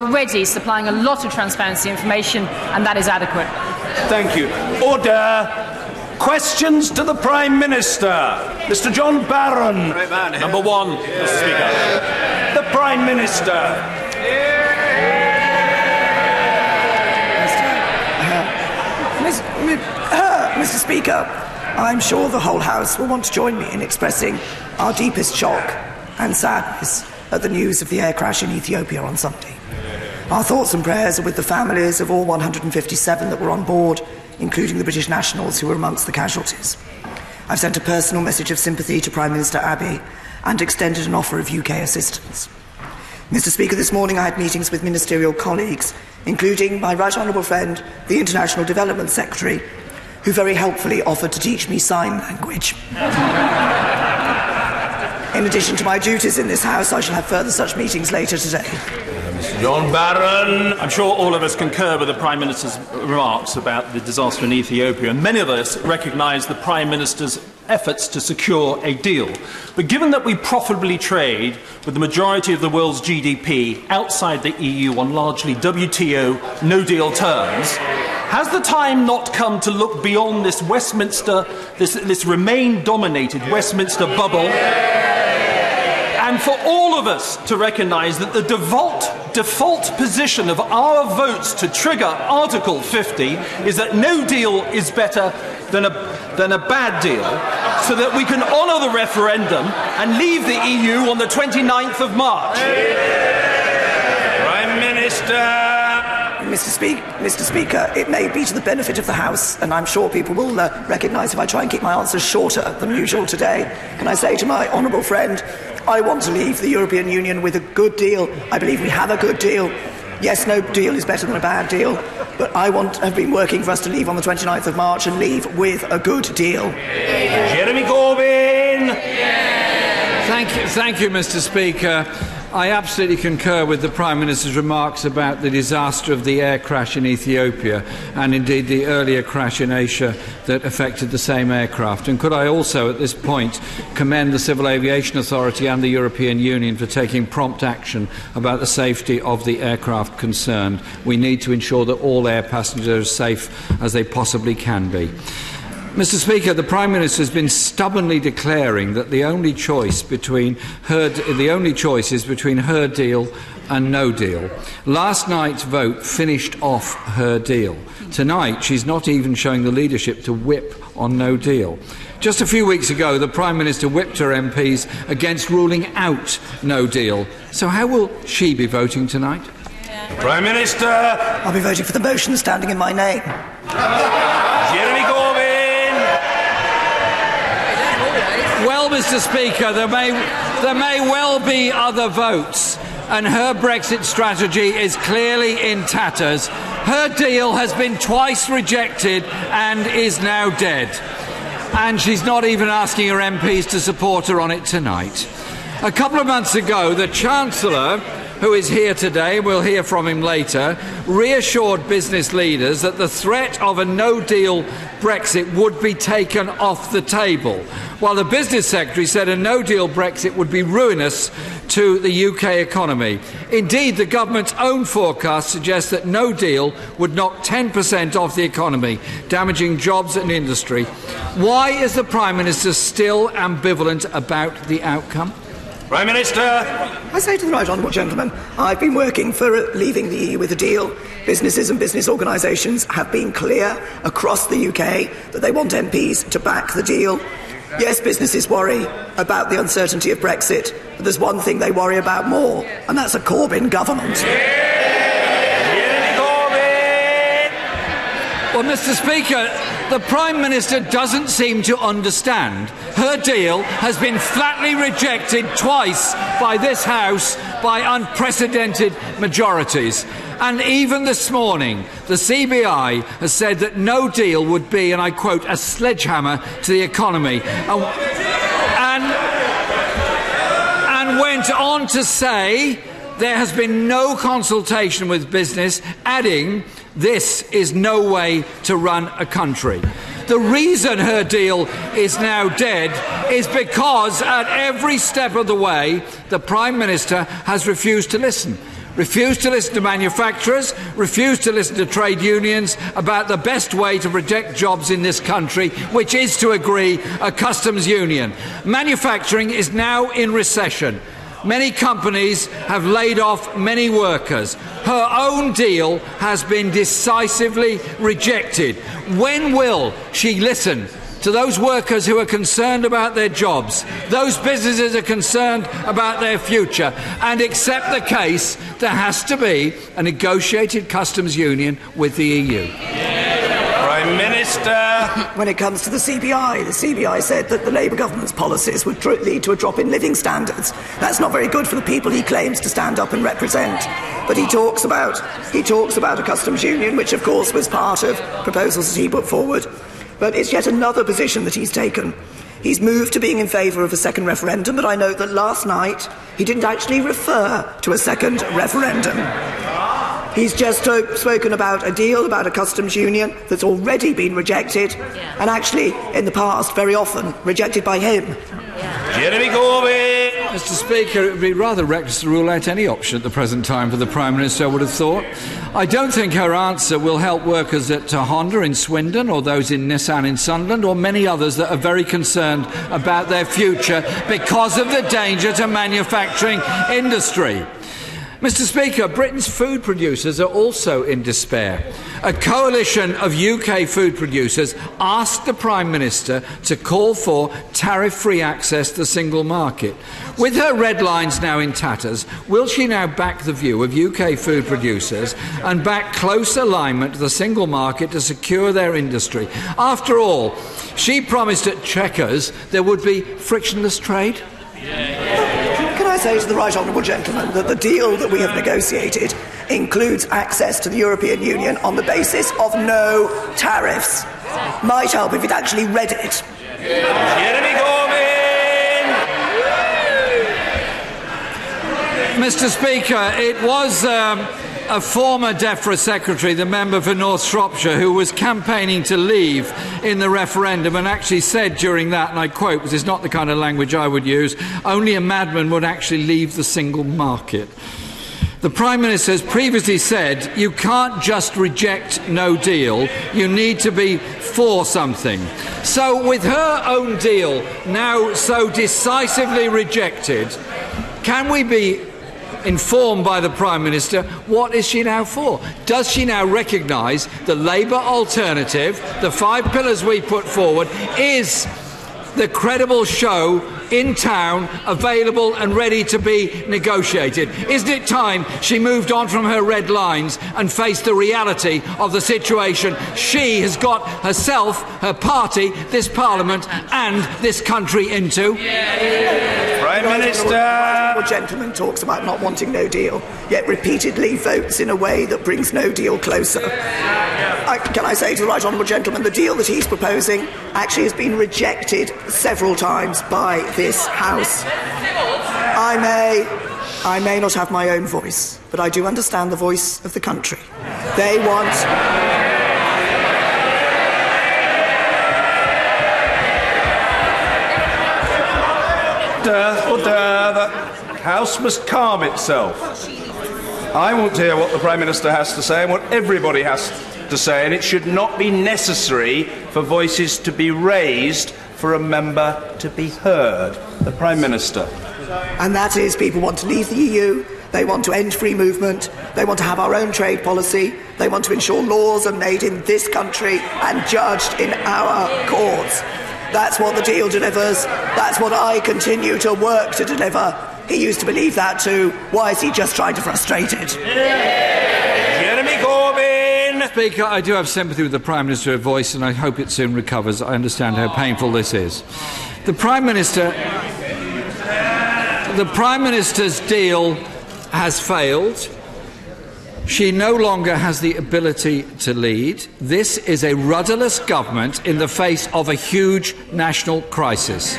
already supplying a lot of transparency information, and that is adequate. Thank you. Order. Questions to the Prime Minister. Mr. John Barron. Number one, Mr. Speaker. The Prime Minister. Mr. Speaker, I'm sure the whole House will want to join me in expressing our deepest shock and sadness at the news of the air crash in Ethiopia on Sunday. Our thoughts and prayers are with the families of all 157 that were on board, including the British nationals who were amongst the casualties. I've sent a personal message of sympathy to Prime Minister Abiy and extended an offer of UK assistance. Mr. Speaker, this morning I had meetings with ministerial colleagues, including my right honourable friend, the International Development Secretary, who very helpfully offered to teach me sign language. In addition to my duties in this House, I shall have further such meetings later today. Mr. John Barron. I'm sure all of us concur with the Prime Minister's remarks about the disaster in Ethiopia, and many of us recognise the Prime Minister's efforts to secure a deal. But given that we profitably trade with the majority of the world's GDP outside the EU on largely WTO no-deal terms, has the time not come to look beyond this Westminster, this Remain-dominated Westminster bubble, and for all of us to recognise that the default position of our votes to trigger Article 50 is that no deal is better than a bad deal, so that we can honour the referendum and leave the EU on the 29th of March? Prime Minister. Mr. Speaker, it may be to the benefit of the House, and I'm sure people will recognise if I try and keep my answers shorter than usual today. Can I say to my honourable friend, I want to leave the European Union with a good deal. I believe we have a good deal. Yes, no deal is better than a bad deal, but have been working for us to leave on the 29th of March and leave with a good deal. Jeremy Corbyn. Thank you, Mr. Speaker. I absolutely concur with the Prime Minister's remarks about the disaster of the air crash in Ethiopia and indeed the earlier crash in Asia that affected the same aircraft. And could I also at this point commend the Civil Aviation Authority and the European Union for taking prompt action about the safety of the aircraft concerned. We need to ensure that all air passengers are as safe as they possibly can be. Mr. Speaker, the Prime Minister has been stubbornly declaring that the only choice is between her deal and no deal. Last night's vote finished off her deal. Tonight, she's not even showing the leadership to whip on no deal. Just a few weeks ago, the Prime Minister whipped her MPs against ruling out no deal. So how will she be voting tonight? Prime Minister. I'll be voting for the motion standing in my name. Jeremy Corbyn. Well, Mr. Speaker, there may well be other votes, and her Brexit strategy is clearly in tatters. Her deal has been twice rejected and is now dead. And she's not even asking her MPs to support her on it tonight. A couple of months ago, the Chancellor, who is here today, we'll hear from him later, reassured business leaders that the threat of a no-deal Brexit would be taken off the table, while the Business Secretary said a no-deal Brexit would be ruinous to the UK economy. Indeed, the government's own forecast suggests that no deal would knock 10% off the economy, damaging jobs and industry. Why is the Prime Minister still ambivalent about the outcome? Prime Minister. I say to the right honourable gentleman, I've been working for leaving the EU with a deal. Businesses and business organisations have been clear across the UK that they want MPs to back the deal. Yes, businesses worry about the uncertainty of Brexit, but there's one thing they worry about more, and that's a Corbyn government. Well, Mr. Speaker, the Prime Minister doesn't seem to understand. Her deal has been flatly rejected twice by this House by unprecedented majorities. And even this morning, the CBI has said that no deal would be, and I quote, a sledgehammer to the economy. And went on to say there has been no consultation with business, adding, this is no way to run a country. The reason her deal is now dead is because at every step of the way, the Prime Minister has refused to listen. refused to listen to manufacturers, refused to listen to trade unions about the best way to protect jobs in this country, which is to agree a customs union. Manufacturing is now in recession. Many companies have laid off many workers. Her own deal has been decisively rejected. When will she listen to those workers who are concerned about their jobs, those businesses are concerned about their future, and accept the case there has to be a negotiated customs union with the EU? Prime Minister. When it comes to the CBI said that the Labour government's policies would lead to a drop in living standards. That's not very good for the people he claims to stand up and represent. But he talks about a customs union, which of course was part of proposals that he put forward. But it's yet another position that he's taken. He's moved to being in favour of a second referendum, but I note that last night he didn't actually refer to a second referendum. He's just spoken about a deal, about a customs union that's already been rejected, and actually, in the past, very often rejected by him. Jeremy Corbyn. Mr. Speaker, it would be rather reckless to rule out any option at the present time for the Prime Minister, I would have thought. I don't think her answer will help workers at Honda in Swindon, or those in Nissan in Sunderland, or many others that are very concerned about their future because of the danger to manufacturing industry. Mr. Speaker, Britain's food producers are also in despair. A coalition of UK food producers asked the Prime Minister to call for tariff-free access to the single market. With her red lines now in tatters, will she now back the view of UK food producers and back close alignment to the single market to secure their industry? After all, she promised at Chequers there would be frictionless trade. Can I say to the right honourable gentleman that the deal that we have negotiated includes access to the European Union on the basis of no tariffs? Might help if he'd actually read it. Jeremy Corbyn. Mr. Speaker, it was a former DEFRA secretary, the member for North Shropshire, who was campaigning to leave in the referendum and actually said during that, and I quote, because it's not the kind of language I would use, only a madman would actually leave the single market. The Prime Minister has previously said you can't just reject no deal, you need to be for something. So with her own deal now so decisively rejected, can we be informed by the Prime Minister what is she now for? Does she now recognise the Labour alternative, the 5 pillars we put forward, is the credible show in town, available and ready to be negotiated? Isn't it time she moved on from her red lines and faced the reality of the situation she has got herself, her party, this Parliament and this country into? Prime Minister. The gentleman talks about not wanting no deal, yet repeatedly votes in a way that brings no deal closer. Can I say to the right honourable gentleman, the deal that he's proposing actually has been rejected several times by this House. I may not have my own voice, but I do understand the voice of the country. They want... The House must calm itself. I want to hear what the Prime Minister has to say and what everybody has to say, and it should not be necessary for voices to be raised for a member to be heard. The Prime Minister. And that is, people want to leave the EU, they want to end free movement, they want to have our own trade policy, they want to ensure laws are made in this country and judged in our courts. That's what the deal delivers. That's what I continue to work to deliver. He used to believe that too. Why is he just trying to frustrate it? Jeremy Corbyn. Speaker, I do have sympathy with the Prime Minister's voice, and I hope it soon recovers. I understand how painful this is. The Prime Minister's deal has failed. She no longer has the ability to lead. This is a rudderless government in the face of a huge national crisis.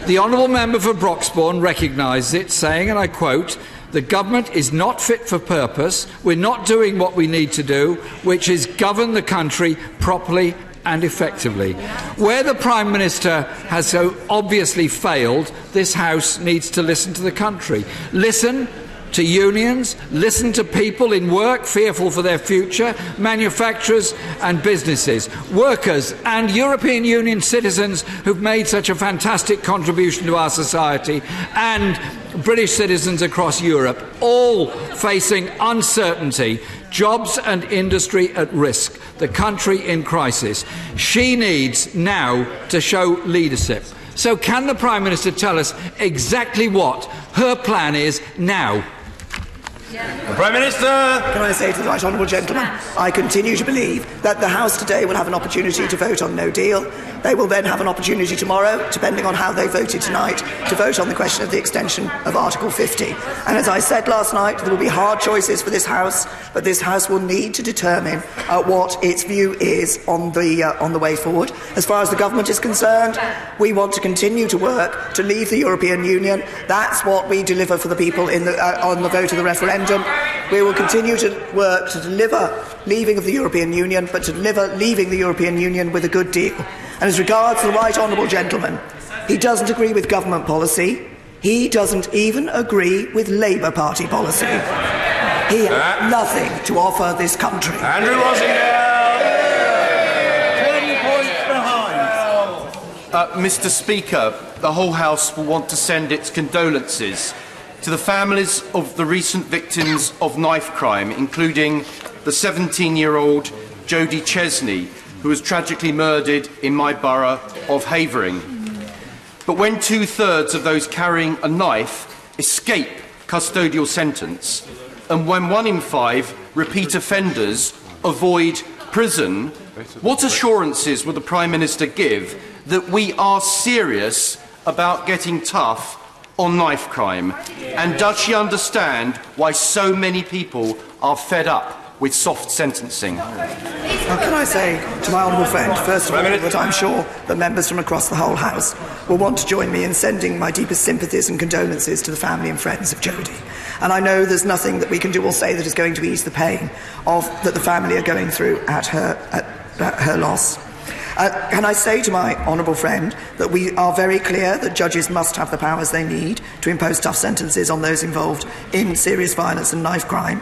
The honourable member for Broxbourne recognised it, saying, and I quote, "The government is not fit for purpose. We're not doing what we need to do, which is govern the country properly and effectively." Where the Prime Minister has so obviously failed, this House needs to listen to the country. Listen to unions, listen to people in work fearful for their future, manufacturers and businesses, workers and European Union citizens who've made such a fantastic contribution to our society, and British citizens across Europe, all facing uncertainty, jobs and industry at risk, the country in crisis. She needs now to show leadership. So can the Prime Minister tell us exactly what her plan is now? The Prime Minister! Can I say to the right honourable gentleman, I continue to believe that the House today will have an opportunity to vote on no deal. They will then have an opportunity tomorrow, depending on how they voted tonight, to vote on the question of the extension of Article 50. And as I said last night, there will be hard choices for this House, but this House will need to determine what its view is on the way forward. As far as the government is concerned, we want to continue to work to leave the European Union. That's what we deliver for the people on the vote of the referendum. We will continue to work to deliver leaving of the European Union, but to deliver leaving the European Union with a good deal. And as regards the right honourable gentleman, he doesn't agree with government policy. He doesn't even agree with Labour Party policy. He has nothing to offer this country. Andrew Rossingdale! 10 points behind. Mr. Speaker, the whole House will want to send its condolences to the families of the recent victims of knife crime, including the 17-year-old Jodie Chesney, who was tragically murdered in my borough of Havering. But when 2/3 of those carrying a knife escape custodial sentence, and when 1 in 5 repeat offenders avoid prison, what assurances will the Prime Minister give that we are serious about getting tough on knife crime? And does she understand why so many people are fed up with soft sentencing? Can I say to my honourable friend, first of all, that I'm sure that members from across the whole House will want to join me in sending my deepest sympathies and condolences to the family and friends of Jodie. And I know there's nothing that we can do or say that is going to ease the pain that the family are going through at her loss. Can I say to my honourable friend that we are very clear that judges must have the powers they need to impose tough sentences on those involved in serious violence and knife crime.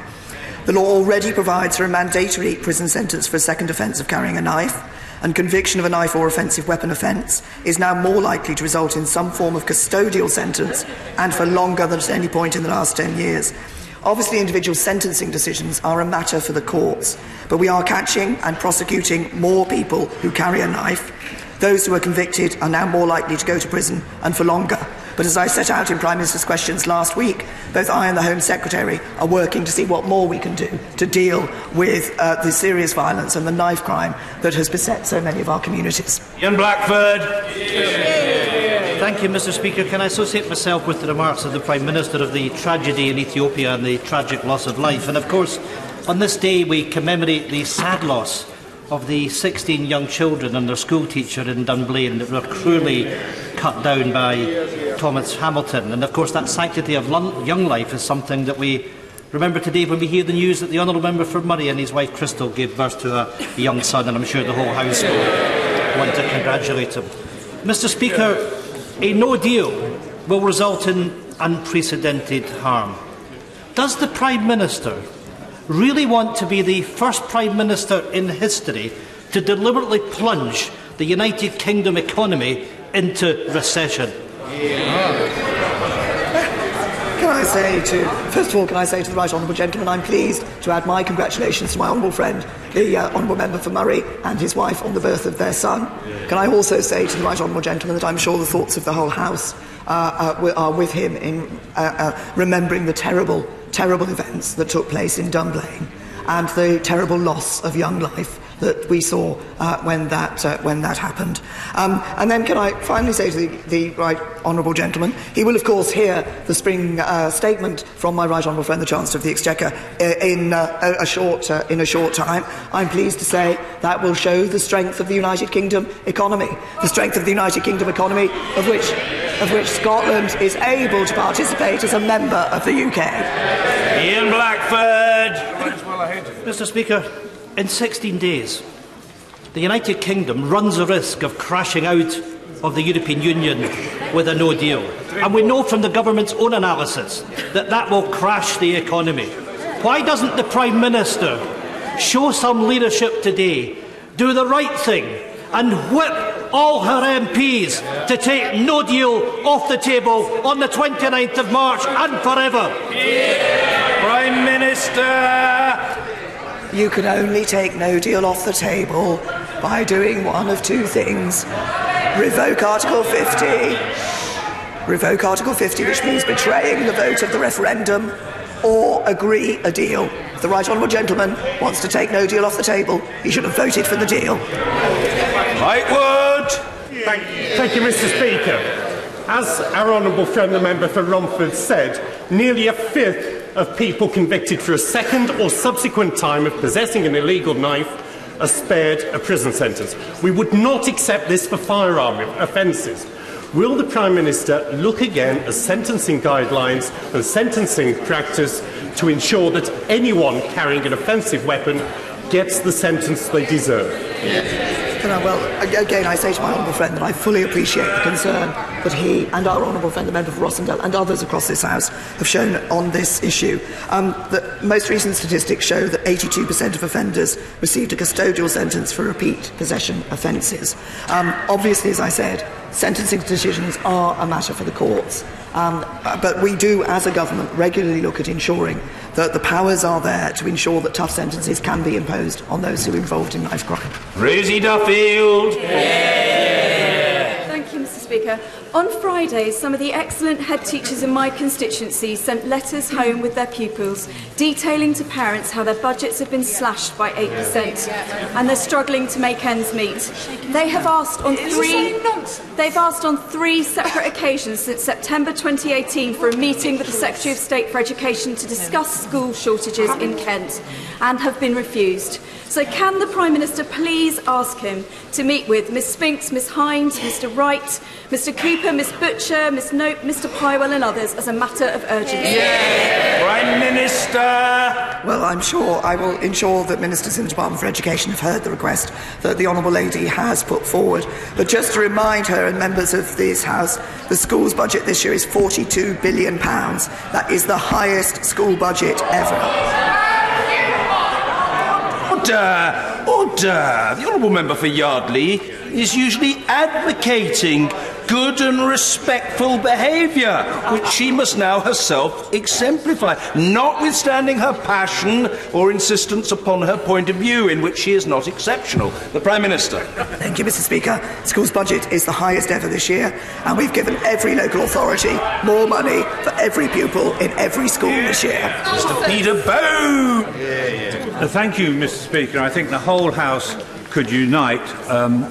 The law already provides for a mandatory prison sentence for a second offence of carrying a knife, and conviction of a knife or offensive weapon offence is now more likely to result in some form of custodial sentence, and for longer than at any point in the last 10 years. Obviously, individual sentencing decisions are a matter for the courts, but we are catching and prosecuting more people who carry a knife. Those who are convicted are now more likely to go to prison and for longer. But as I set out in Prime Minister's questions last week, both I and the Home Secretary are working to see what more we can do to deal with the serious violence and the knife crime that has beset so many of our communities. Ian Blackford. Thank you, Mr. Speaker. Can I associate myself with the remarks of the Prime Minister of the tragedy in Ethiopia and the tragic loss of life? And of course, on this day we commemorate the sad loss of the 16 young children and their school teacher in Dunblane that were cruelly cut down by Thomas Hamilton. And of course that sanctity of young life is something that we remember today when we hear the news that the Honourable Member for Murray and his wife Crystal gave birth to a young son, and I'm sure the whole House will want to congratulate him. Mr. Speaker, a no deal will result in unprecedented harm. Does the Prime Minister really want to be the first Prime Minister in history to deliberately plunge the United Kingdom economy into recession? First of all, can I say to the right honourable gentleman, I'm pleased to add my congratulations to my honourable friend, the honourable member for Murray, and his wife on the birth of their son. Can I also say to the right honourable gentleman that I'm sure the thoughts of the whole House are with him in remembering the terrible events that took place in Dunblane and the terrible loss of young life that we saw when that happened. And then can I finally say to the right honourable gentleman, he will of course hear the spring statement from my right honourable friend, the Chancellor of the Exchequer, in a short time. I'm pleased to say that will show the strength of the United Kingdom economy, the strength of the United Kingdom economy of which Scotland is able to participate as a member of the UK. Ian Blackford. Mr. Speaker, in 16 days, the United Kingdom runs the risk of crashing out of the European Union with a no deal. And we know from the government's own analysis that that will crash the economy. Why doesn't the Prime Minister show some leadership today, do the right thing and whip all her MPs to take no deal off the table on the 29th of March and forever? Prime Minister! You can only take no deal off the table by doing one of two things. Revoke Article 50. Revoke Article 50, which means betraying the vote of the referendum, or agree a deal. If the right honourable gentleman wants to take no deal off the table, he should have voted for the deal. Lightwood! Thank you, Mr. Speaker. As our honourable friend, the member for Romford, said, nearly a fifth of people convicted for a second or subsequent time of possessing an illegal knife are spared a prison sentence. We would not accept this for firearm offences. Will the Prime Minister look again at sentencing guidelines and sentencing practice to ensure that anyone carrying an offensive weapon gets the sentence they deserve? Well, again, I say to my honourable friend that I fully appreciate the concern that he and our honourable friend, the member for Rossendale, and others across this House have shown on this issue. The most recent statistics show that 82% of offenders received a custodial sentence for repeat possession offences. Obviously, as I said, sentencing decisions are a matter for the courts. But we do, as a government, regularly look at ensuring that the powers are there to ensure that tough sentences can be imposed on those who are involved in knife crime. Rosie Duffield! Thank you, Mr. Speaker. On Friday, some of the excellent head teachers in my constituency sent letters home with their pupils detailing to parents how their budgets have been slashed by 8% and they're struggling to make ends meet. They have asked on three separate occasions since September 2018 for a meeting with the Secretary of State for Education to discuss school shortages in Kent and have been refused. So can the Prime Minister please ask him to meet with Ms Spinks, Ms Hines, Mr Wright, Mr Cooper, Ms Butcher, Ms Nope, Mr Pywell and others as a matter of urgency? Prime Minister! Well, I'm sure I will ensure that Ministers in the Department for Education have heard the request that the Honourable Lady has put forward. But just to remind her and members of this House, the school's budget this year is £42 billion. That is the highest school budget ever. Order! The Honourable Member for Yardley is usually advocating good and respectful behaviour, which she must now herself exemplify, notwithstanding her passion or insistence upon her point of view, in which she is not exceptional. The Prime Minister. Thank you, Mr Speaker. The school's budget is the highest ever this year, and we've given every local authority more money for every pupil in every school this year. Mr Peter Bow! Thank you, Mr Speaker. I think the whole House could unite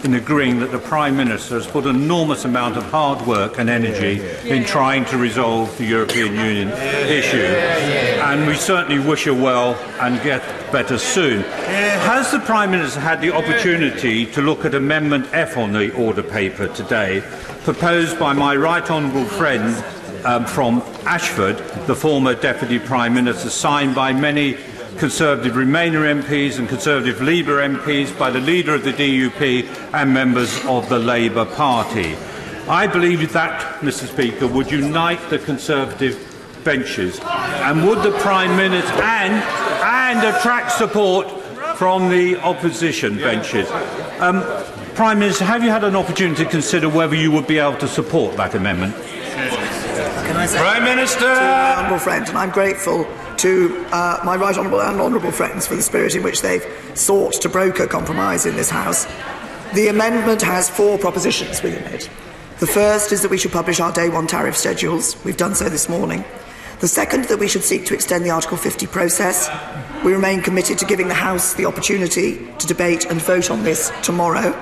in agreeing that the Prime Minister has put an enormous amount of hard work and energy in trying to resolve the European Union issue. And we certainly wish her well and get better soon. Has the Prime Minister had the opportunity to look at Amendment F on the order paper today, proposed by my right honourable friend from Ashford, the former Deputy Prime Minister, signed by many Conservative Remainer MPs and Conservative Labour MPs, by the leader of the DUP and members of the Labour Party? I believe that, Mr Speaker, would unite the Conservative benches and would the Prime Minister and attract support from the opposition benches. Prime Minister, have you had an opportunity to consider whether you would be able to support that amendment? Can I say Prime Minister! To my honourable friend, and I'm grateful to my right honourable and honourable friends for the spirit in which they've sought to broker compromise in this House. The amendment has four propositions within it. The first is that we should publish our Day 1 tariff schedules. We've done so this morning. The second, that we should seek to extend the Article 50 process. We remain committed to giving the House the opportunity to debate and vote on this tomorrow.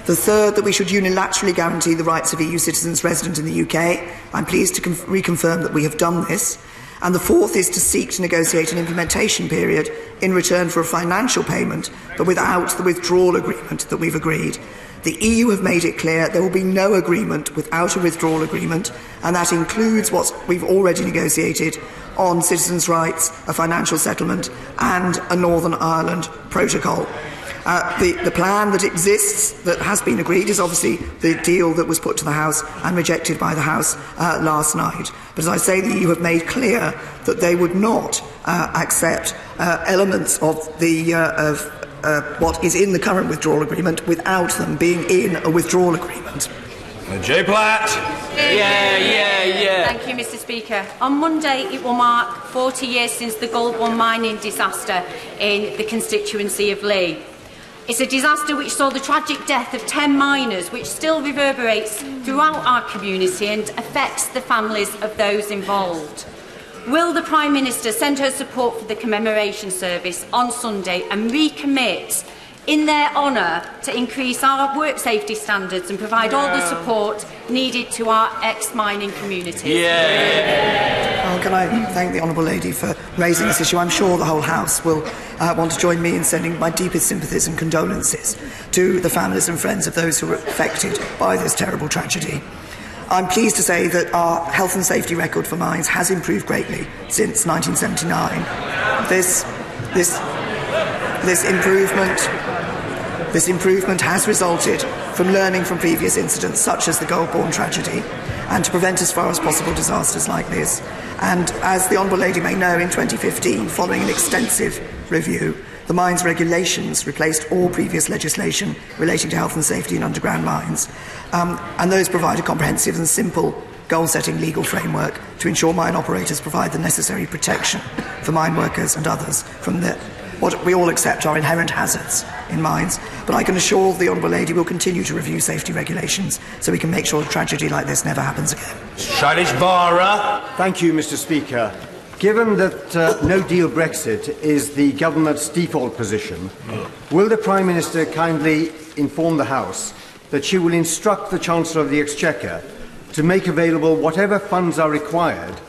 The third, that we should unilaterally guarantee the rights of EU citizens resident in the UK. I'm pleased to reconfirm that we have done this. And the fourth is to seek to negotiate an implementation period in return for a financial payment, but without the withdrawal agreement that we've agreed. The EU have made it clear there will be no agreement without a withdrawal agreement, and that includes what we've already negotiated on citizens' rights, a financial settlement and a Northern Ireland protocol. The plan that exists, that has been agreed, is obviously the deal that was put to the House and rejected by the House last night. But as I say, the EU have made clear that they would not accept elements of what is in the current withdrawal agreement without them being in a withdrawal agreement. J. Platt. Thank you, Mr. Speaker. On Monday, it will mark 40 years since the Gold One mining disaster in the constituency of Lee. It's a disaster which saw the tragic death of 10 miners, which still reverberates throughout our community and affects the families of those involved. Will the Prime Minister send her support for the commemoration service on Sunday and recommit in their honour to increase our work safety standards and provide all the support needed to our ex-mining communities? Well, can I thank the Honourable Lady for raising this issue? I'm sure the whole House will want to join me in sending my deepest sympathies and condolences to the families and friends of those who were affected by this terrible tragedy. I'm pleased to say that our health and safety record for mines has improved greatly since 1979. This improvement has resulted from learning from previous incidents such as the Goldbourne tragedy and to prevent as far as possible disasters like this. And as the Honourable Lady may know, in 2015, following an extensive review, the mines regulations replaced all previous legislation relating to health and safety in underground mines, and those provide a comprehensive and simple goal-setting legal framework to ensure mine operators provide the necessary protection for mine workers and others from what we all accept are inherent hazards in mines. But I can assure the Honourable Lady we'll continue to review safety regulations so we can make sure a tragedy like this never happens again. Shailesh Vara. Thank you, Mr. Speaker. Given that no-deal Brexit is the government's default position, will the Prime Minister kindly inform the House that she will instruct the Chancellor of the Exchequer to make available whatever funds are required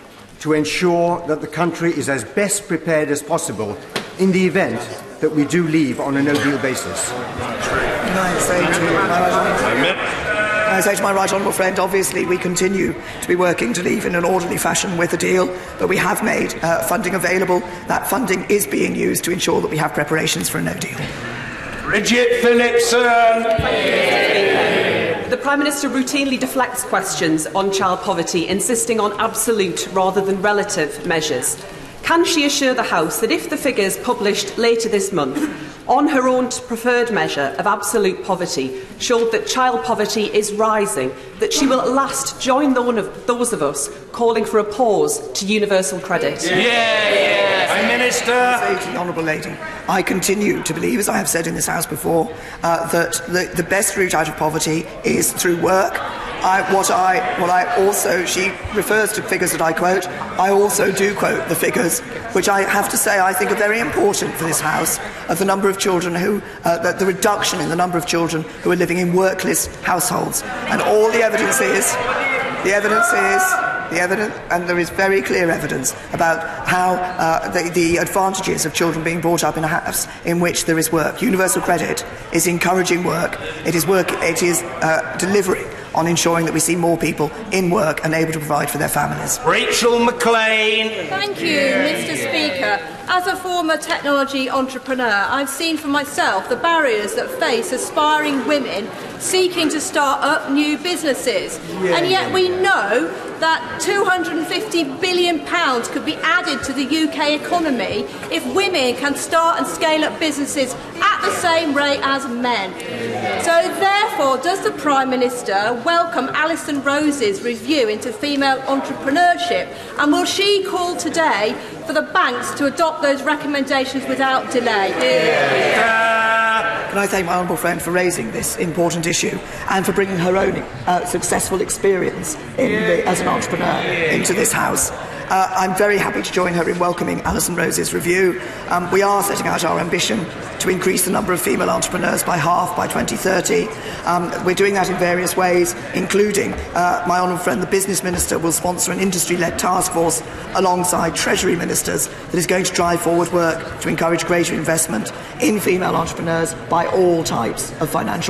to ensure that the country is as best prepared as possible in the event that we do leave on a no-deal basis? Can I say to my right honourable friend, obviously we continue to be working to leave in an orderly fashion with a deal, but we have made funding available. That funding is being used to ensure that we have preparations for a no-deal. Bridget Phillipson. The Prime Minister routinely deflects questions on child poverty, insisting on absolute rather than relative measures. Can she assure the House that if the figures published later this month on her own preferred measure of absolute poverty showed that child poverty is rising, that she will at last join those of us calling for a pause to universal credit? Prime Minister. I say to the Honourable Lady, I continue to believe, as I have said in this House before, that the best route out of poverty is through work. She refers to figures that I quote. I also do quote the figures, which I have to say I think are very important for this House, of the number of children the reduction in the number of children who are living in workless households. And all the evidence is, and there is very clear evidence about how the advantages of children being brought up in a house in which there is work. Universal credit is encouraging work. It is delivering on ensuring that we see more people in work and able to provide for their families. Rachel McLean. Thank you, Mr. Speaker. As a former technology entrepreneur, I've seen for myself the barriers that face aspiring women seeking to start up new businesses. And yet we know that £250 billion could be added to the UK economy if women can start and scale up businesses at the same rate as men. So therefore, does the Prime Minister welcome Alison Rose's review into female entrepreneurship, and will she call today for the banks to adopt those recommendations without delay? Can I thank my honourable friend for raising this important issue and for bringing her own successful experience as an entrepreneur into this House. I'm very happy to join her in welcoming Alison Rose's review. We are setting out our ambition to increase the number of female entrepreneurs by half by 2030. We're doing that in various ways, including my honourable friend, the Business Minister, will sponsor an industry-led task force alongside Treasury Ministers that is going to drive forward work to encourage greater investment in female entrepreneurs by all types of finance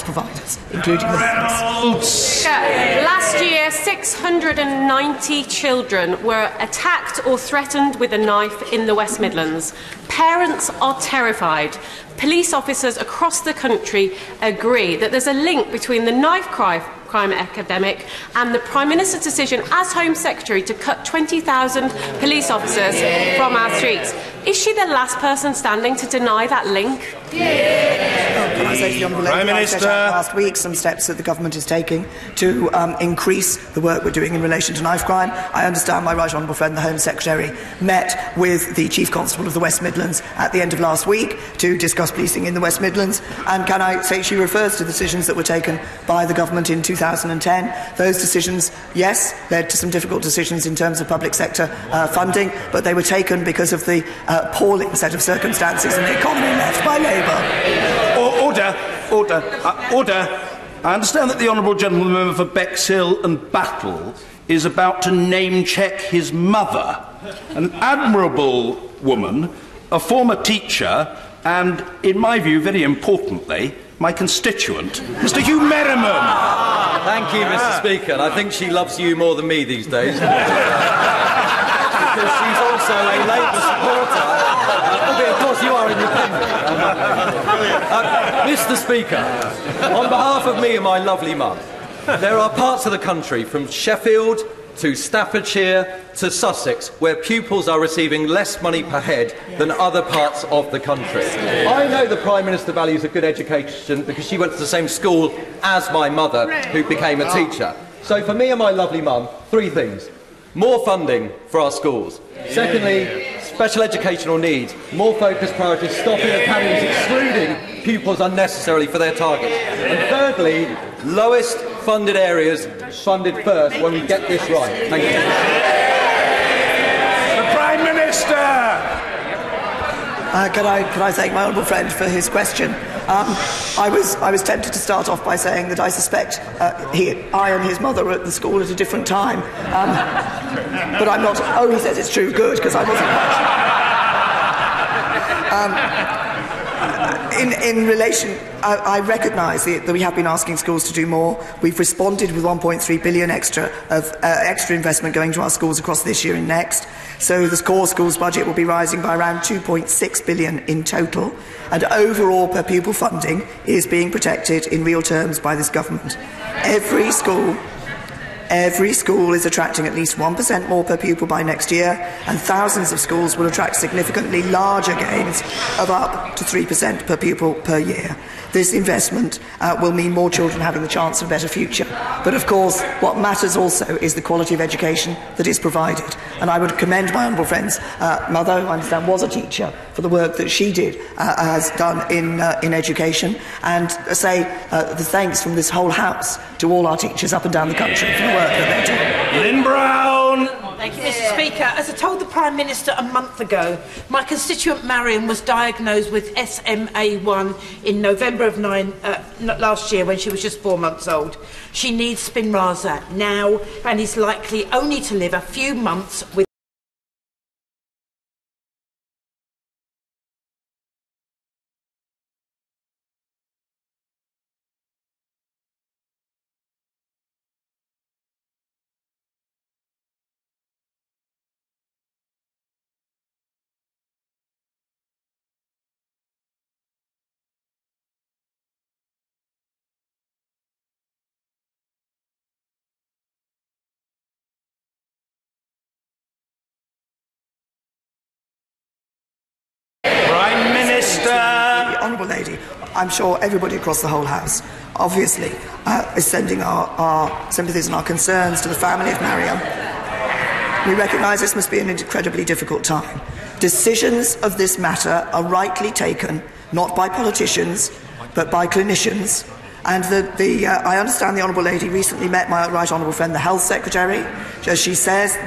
providers, including the banks. Last year, 690 children were attacked or threatened with a knife in the West Midlands. Parents are terrified. Police officers across the country agree that there's a link between the knife crime epidemic and the Prime Minister's decision as Home Secretary to cut 20,000 police officers from our streets. Is she the last person standing to deny that link? Can I say to the Honourable Lady, Prime Minister. I set out last week some steps that the government is taking to increase the work we're doing in relation to knife crime. I understand my right honourable friend, the Home Secretary, met with the Chief Constable of the West Midlands at the end of last week to discuss policing in the West Midlands. And can I say she refers to decisions that were taken by the government in 2010. Those decisions, yes, led to some difficult decisions in terms of public sector funding, but they were taken because of the appalling set of circumstances in the economy left by Labour. Order. I understand that the Honourable Gentleman Member for Bexhill and Battle is about to name-check his mother, an admirable woman, a former teacher, and, in my view, very importantly, my constituent, Mr. Hugh Merriman. Thank you, Mr. Speaker. I think she loves you more than me these days. Because she's also a Labour supporter. Of course, you are independent. Mr. Speaker, on behalf of me and my lovely mum, there are parts of the country, from Sheffield to Staffordshire to Sussex, where pupils are receiving less money per head than other parts of the country. I know the Prime Minister values a good education because she went to the same school as my mother, who became a teacher. So for me and my lovely mum, 3 things. More funding for our schools. Secondly, special educational needs. More focused priorities, stopping academies excluding pupils unnecessarily for their targets. And thirdly, lowest funded areas funded first when we get this right. Thank you. The Prime Minister! Can I thank my honourable friend for his question? I was tempted to start off by saying that I suspect I and his mother were at the school at a different time. But I'm not. Oh, he says it's true. Good, because I wasn't. In relation, I recognise that we have been asking schools to do more. We've responded with 1.3 billion extra investment going to our schools across this year and next. So the core schools budget will be rising by around 2.6 billion in total, and overall per pupil funding is being protected in real terms by this government. Every school is attracting at least 1% more per pupil by next year, and thousands of schools will attract significantly larger gains of up to 3% per pupil per year. This investment will mean more children having the chance of a better future. But of course, what matters also is the quality of education that is provided. And I would commend my honourable friend's mother, who I understand was a teacher, for the work that she has done in education, and say the thanks from this whole House to all our teachers up and down the country for the work that they're doing. Lynn Brown! Thank you, Mr. Speaker. As I told the Prime Minister a month ago, my constituent Mariam was diagnosed with SMA1 in November of last year when she was just 4 months old. She needs Spinraza now and is likely only to live a few months with Honourable Lady, I'm sure everybody across the whole House obviously is sending our sympathies and our concerns to the family of Mariam. We recognise this must be an incredibly difficult time. Decisions of this matter are rightly taken not by politicians but by clinicians. And I understand the Honourable Lady recently met my right honourable friend, the Health Secretary. As she says,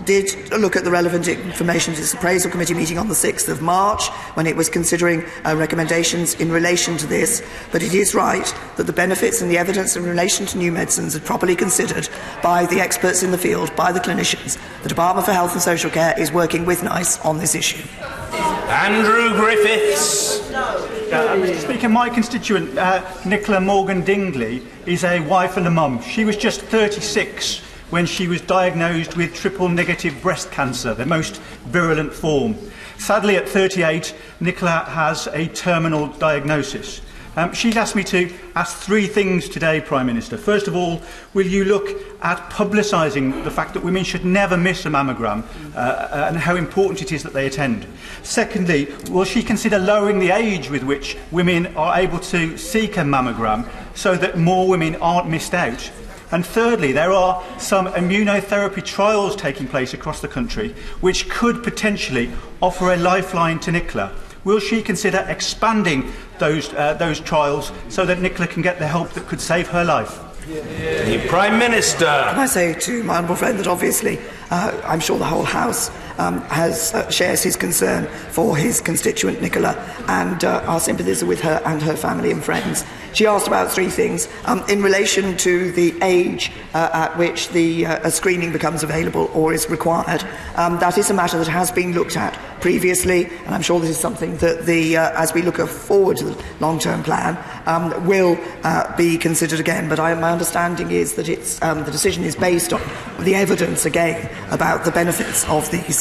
did look at the relevant information to this appraisal committee meeting on the 6th of March when it was considering recommendations in relation to this. But it is right that the benefits and the evidence in relation to new medicines are properly considered by the experts in the field, by the clinicians. The Department for Health and Social Care is working with NICE on this issue. Andrew Griffiths. Mr. Speaker, my constituent, Nicola Morgan Dingley, is a wife and a mum. She was just 36 when she was diagnosed with triple-negative breast cancer, the most virulent form. Sadly, at 38, Nicola has a terminal diagnosis. She's asked me to ask three things today, Prime Minister. First of all, will you look at publicising the fact that women should never miss a mammogram and how important it is that they attend? Secondly, will she consider lowering the age with which women are able to seek a mammogram so that more women aren't missed out? And thirdly, there are some immunotherapy trials taking place across the country which could potentially offer a lifeline to Nicola. Will she consider expanding those trials so that Nicola can get the help that could save her life? The Prime Minister. Can I say to my honourable friend that obviously I'm sure the whole House shares his concern for his constituent Nicola, and our sympathies are with her and her family and friends. She asked about three things. In relation to the age at which a screening becomes available or is required, that is a matter that has been looked at previously, and I'm sure this is something that as we look forward to the long-term plan, will be considered again. But my understanding is that the decision is based on the evidence again about the benefits of these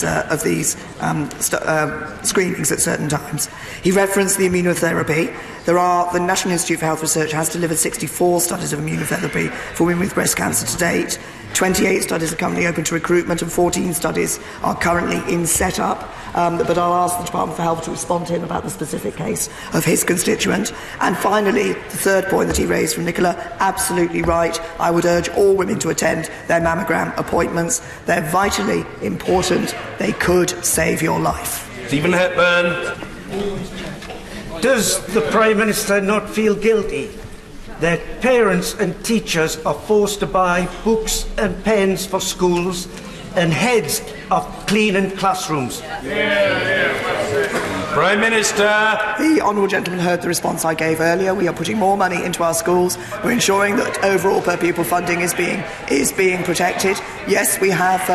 screenings at certain times. He referenced the immunotherapy. The National Institute for Health Research has delivered 64 studies of immunotherapy for women with breast cancer to date. 28 studies are currently open to recruitment and 14 studies are currently in set-up. But I'll ask the Department for Health to respond to him about the specific case of his constituent. And finally, the third point that he raised from Nicola, absolutely right. I would urge all women to attend their mammogram appointments. They're vitally important. They could save your life. Stephen Hepburn. Does the Prime Minister not feel guilty that parents and teachers are forced to buy books and pens for schools and heads of cleaning classrooms? Prime Minister. The honourable gentleman heard the response I gave earlier. We are putting more money into our schools. We're ensuring that overall per pupil funding is being protected. Yes, we have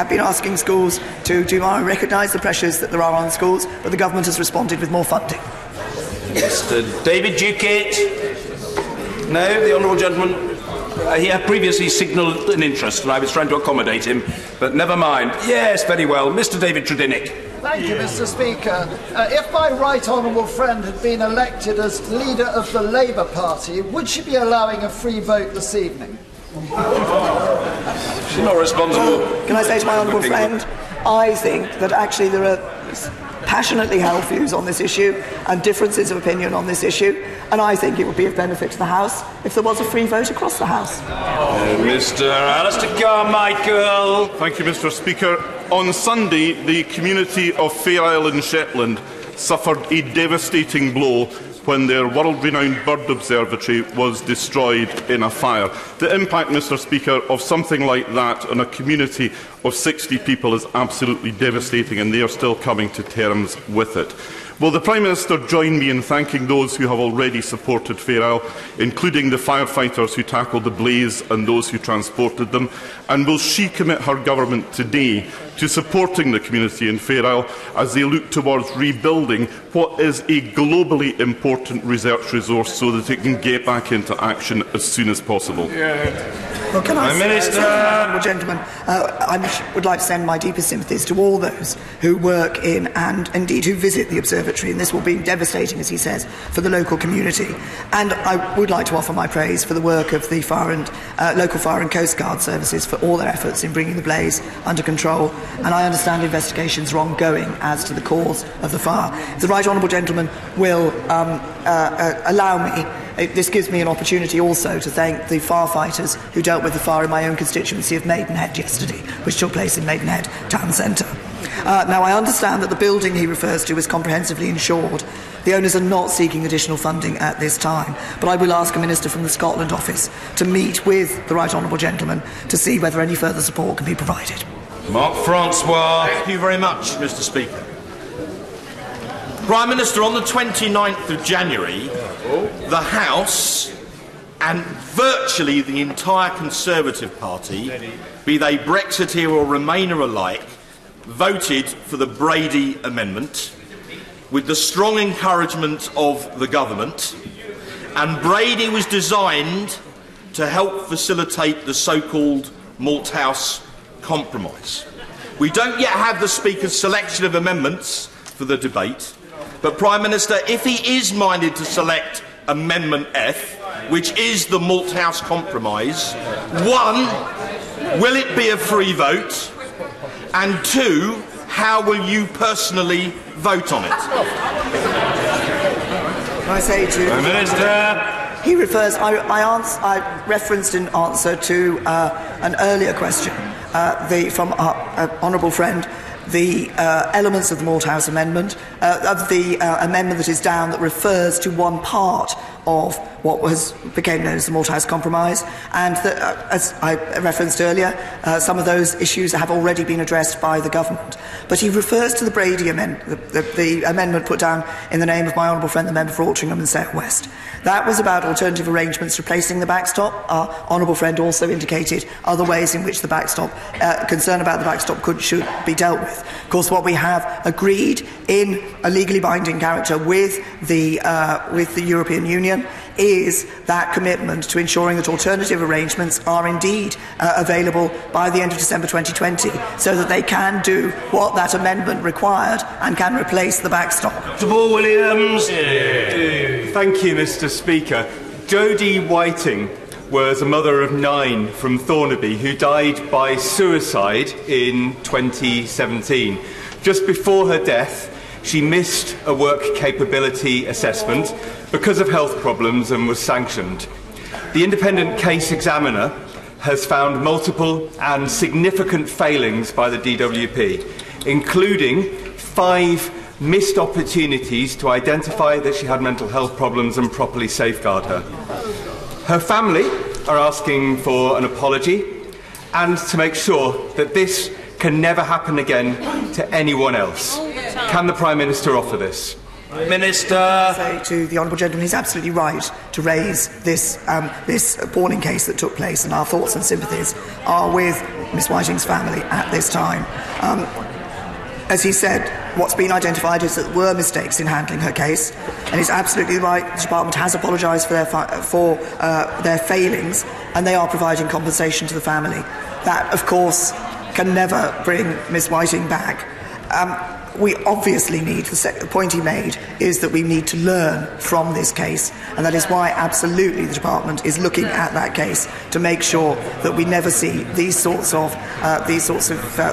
been asking schools to do more. I recognise the pressures that there are on schools, but the government has responded with more funding. Mr. David Duquette. No, the honourable gentleman. He had previously signalled an interest, and I was trying to accommodate him, but never mind. Yes, very well. Mr. David Tredinnick. Thank you, Mr. Speaker. If my right honourable friend had been elected as leader of the Labour Party, would she be allowing a free vote this evening? She's not responsible. Can I say to my honourable friend, I think that actually there are passionately held views on this issue and differences of opinion on this issue, and I think it would be of benefit to the House if there was a free vote across the House. Mr. Alistair Carmichael. Thank you, Mr. Speaker. On Sunday, the community of Fair Isle in Shetland suffered a devastating blow when their world-renowned bird observatory was destroyed in a fire. The impact, Mr. Speaker, of something like that on a community of 60 people is absolutely devastating, and they are still coming to terms with it. Will the Prime Minister join me in thanking those who have already supported Fair Isle, including the firefighters who tackled the blaze and those who transported them? And will she commit her government today to supporting the community in Fair Isle as they look towards rebuilding what is a globally important research resource so that it can get back into action as soon as possible? Well, can I Prime Minister. Honourable gentleman, I would like to send my deepest sympathies to all those who work in and indeed who visit the observatory, and this will be devastating, as he says, for the local community. And I would like to offer my praise for the work of the local fire and coast guard services for all their efforts in bringing the blaze under control. And I understand investigations are ongoing as to the cause of the fire. If the right honourable gentleman will allow me, this gives me an opportunity also to thank the firefighters who dealt with the fire in my own constituency of Maidenhead yesterday, which took place in Maidenhead town centre. Now, I understand that the building he refers to is comprehensively insured. The owners are not seeking additional funding at this time, but I will ask a minister from the Scotland office to meet with the right honourable gentleman to see whether any further support can be provided. Mark Francois. Thank you very much, Mr. Speaker. Prime Minister, on the 29th of January, the House and virtually the entire Conservative Party, be they Brexiteer or Remainer alike, voted for the Brady Amendment with the strong encouragement of the government, and Brady was designed to help facilitate the so-called Malthouse Compromise. We don't yet have the Speaker's selection of amendments, for the debate. But, Prime Minister, if he is minded to select Amendment F, which is the Malthouse Compromise, 1, will it be a free vote? And 2, how will you personally vote on it? Can I say to Prime Minister? He refers. I referenced in answer to an earlier question from our honourable friend the elements of the Malthouse Amendment, of the amendment that is down that refers to one part of what became known as the Malthouse Compromise, and as I referenced earlier, some of those issues have already been addressed by the government. But he refers to the Brady Amendment, the amendment put down in the name of my honourable friend, the member for Altrincham and Sale West. That was about alternative arrangements replacing the backstop. Our honourable friend also indicated other ways in which the backstop, concern about the backstop should be dealt with. Of course, what we have agreed in a legally binding character with the European Union is that commitment to ensuring that alternative arrangements are indeed available by the end of December 2020, so that they can do what that amendment required and can replace the backstop. Paul Williams. Thank you, Mr. Speaker. Jodie Whiting was a mother of 9 from Thornaby who died by suicide in 2017. Just before her death, she missed a work capability assessment because of health problems and was sanctioned. The independent case examiner has found multiple and significant failings by the DWP, including 5 missed opportunities to identify that she had mental health problems and properly safeguard her. Her family are asking for an apology and to make sure that this can never happen again to anyone else. Can the Prime Minister offer this? Minister. I say to the honourable gentleman, he's absolutely right to raise this appalling case that took place, and our thoughts and sympathies are with Miss Whiting's family at this time. As he said, what's been identified is that there were mistakes in handling her case, and he's absolutely right. The Department has apologised for their failings, and they are providing compensation to the family. That, of course, can never bring Miss Whiting back. We obviously need, the point he made is that we need to learn from this case, and that is why absolutely the Department is looking at that case to make sure that we never see these sorts of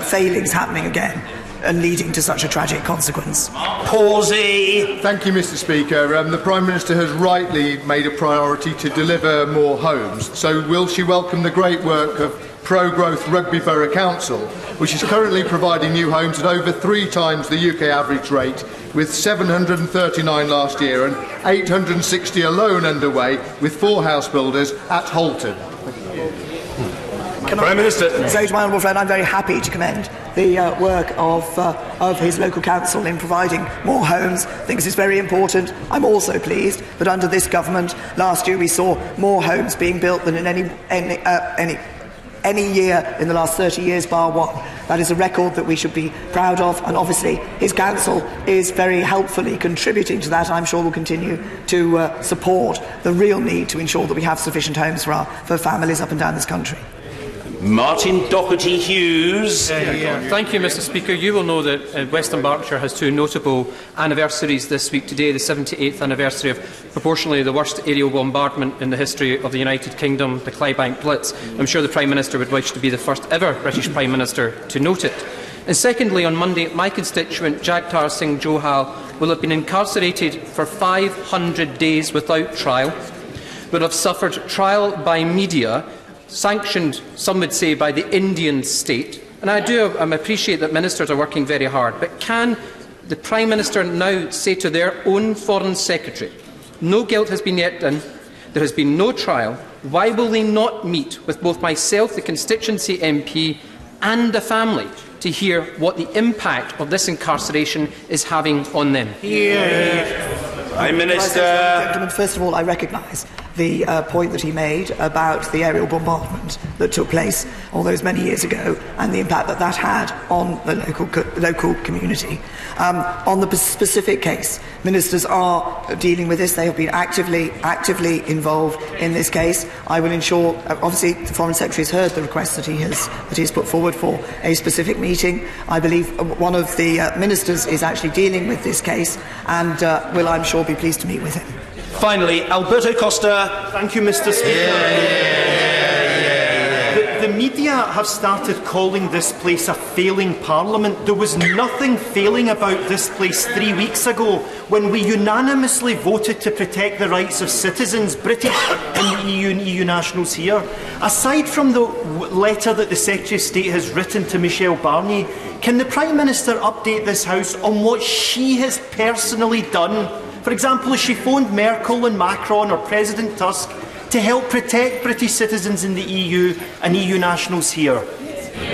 failings happening again and leading to such a tragic consequence. Pawsey. Thank you, Mr. Speaker. The Prime Minister has rightly made a priority to deliver more homes. So will she welcome the great work of pro-growth Rugby Borough Council, which is currently providing new homes at over 3 times the UK average rate, with 739 last year and 860 alone underway with 4 house builders at Halton? Prime Minister. So to my honourable friend, I'm very happy to commend the work of his local council in providing more homes. I think this is very important. I'm also pleased that under this government, last year we saw more homes being built than in any year in the last 30 years, bar one. That is a record that we should be proud of, and obviously his council is very helpfully contributing to that. I'm sure will continue to support the real need to ensure that we have sufficient homes for families up and down this country. Martin Doherty Hughes. Thank you, Mr. Speaker. You will know that Western Berkshire has 2 notable anniversaries this week. Today, the 78th anniversary of proportionally the worst aerial bombardment in the history of the United Kingdom, the Clydebank Blitz. I'm sure the Prime Minister would wish to be the first ever British Prime Minister to note it. And secondly, on Monday, my constituent Jagtar Singh Johal will have been incarcerated for 500 days without trial, will have suffered trial by media, sanctioned, some would say, by the Indian state. And I appreciate that ministers are working very hard, but can the Prime Minister now say to their own Foreign Secretary, no guilt has been yet done, there has been no trial, why will they not meet with both myself, the constituency MP, and the family to hear what the impact of this incarceration is having on them? Prime Minister. Gentlemen, first of all, I recognise the point that he made about the aerial bombardment that took place all those many years ago and the impact that that had on the local community. On the specific case, ministers are dealing with this. They have been actively involved in this case. I will ensure, obviously, the Foreign Secretary has heard the request that he has put forward for a specific meeting. I believe one of the ministers is actually dealing with this case and will, I'm sure, be pleased to meet with him. Finally, Alberto Costa. Thank you, Mr. Speaker. The media have started calling this place a failing parliament. There was nothing failing about this place 3 weeks ago when we unanimously voted to protect the rights of citizens, British and the EU and EU nationals here. Aside from the letter that the Secretary of State has written to Michel Barnier, can the Prime Minister update this House on what she has personally done? For example, has she phoned Merkel and Macron or President Tusk to help protect British citizens in the EU and EU nationals here?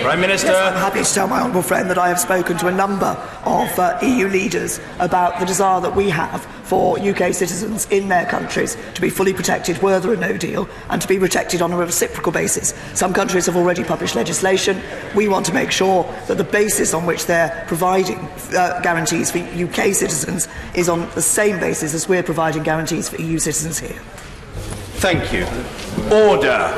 Prime Minister. Yes, I'm happy to tell my honourable friend that I have spoken to a number of EU leaders about the desire that we have for UK citizens in their countries to be fully protected were there a no deal and to be protected on a reciprocal basis. Some countries have already published legislation. We want to make sure that the basis on which they're providing guarantees for UK citizens is on the same basis as we're providing guarantees for EU citizens here. Thank you. Order.